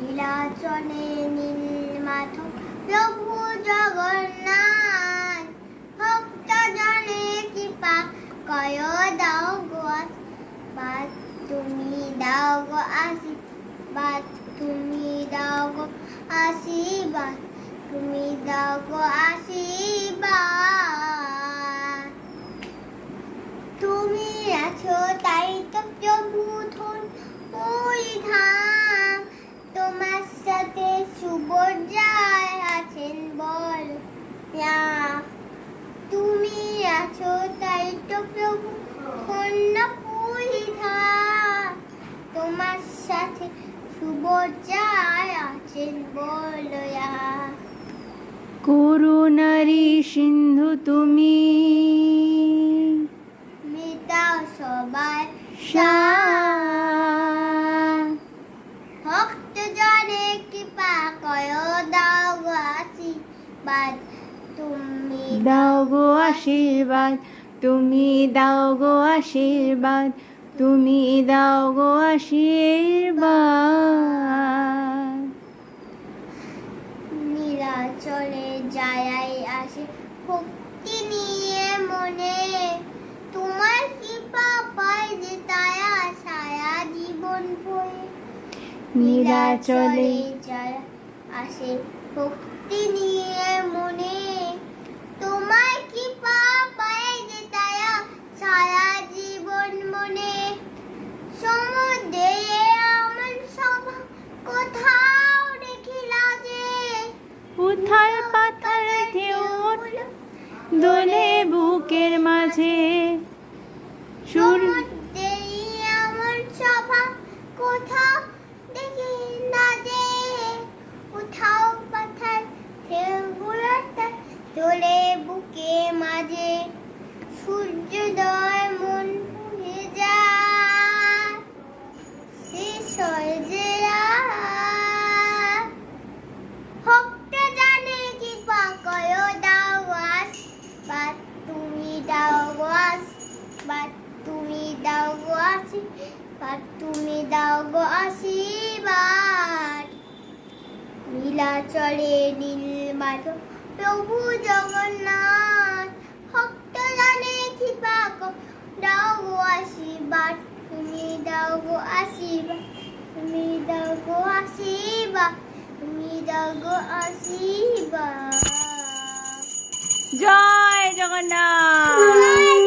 নীলাচলে নীলমাধব প্রভু জগন্নাথ, ভক্ত জনে কৃপা কয় দাও গো আশীর্বাদ, তুমি দাও গো আশীর্বাদ, তুমি দাও গো আশীর্বাদ, তুমি দাও গো আশীর্বাদ। তুমি আছো তাই তো প্রভু ধন ওই ধাম, তোমার সাথে সুবর্ণায় আছেন বল রাম। তুমি আছো তাই তো প্রভু ধন্য ওই ধাম, তোমার সাথে সুবর্ণায় আছেন বল রাম। করুণারি সিন্ধু তুমি, মিটাও সবার সার। ভক্ত জনে কৃপা কয় দাও গো আশীর্বাদ, তুমি দাও গো আশীর্বাদ, তুমি দাও গো আশীর্বাদ, তুমি দাও গো আশীর্বাদ। নীলাচলে যাই আসে ভক্তি নিয়ে মনে, তোমার কৃপা পাই যে তায়া সারা জীবন বয়ে। নীলাচলে যাই আসে ভক্তি নিয়ে মনে, তোমার কৃপা পাই যে তায়া সারা জীবন মনে। সমুদ্রে আমার সভা কোথাও দেখিলা যে, উথাল পাথাল ঢেউ দোলে বুকের মাঝে। সমুদ্রে আমার সভা কোথাও দেখি না যে, উঠাও পাথার ঢেউগুলো দোলে বুকে মাঝে। সূর্যোদয় মন ভুলে যায়, শেষ হয় যে রাত। ভক্ত জানে কৃপা কয় দাও গো আশীর্বাদ, তুমি দাও গো আশীর্বাদ, তুমি দাও গো আশীর্বাদ, তুমি দাও গো আশীর্বাদ। নীলাচলে নীলমাধব প্রভু জগন্নাথ, ভক্ত জানে কৃপা কয় দাও গো আশীর্বাদ, তুমি দাও গো আশীর্বাদ, তুমি দাও গো আশীর্বাদ, তুমি দাও গো আশীর্বাদ। জয় জগন্নাথ।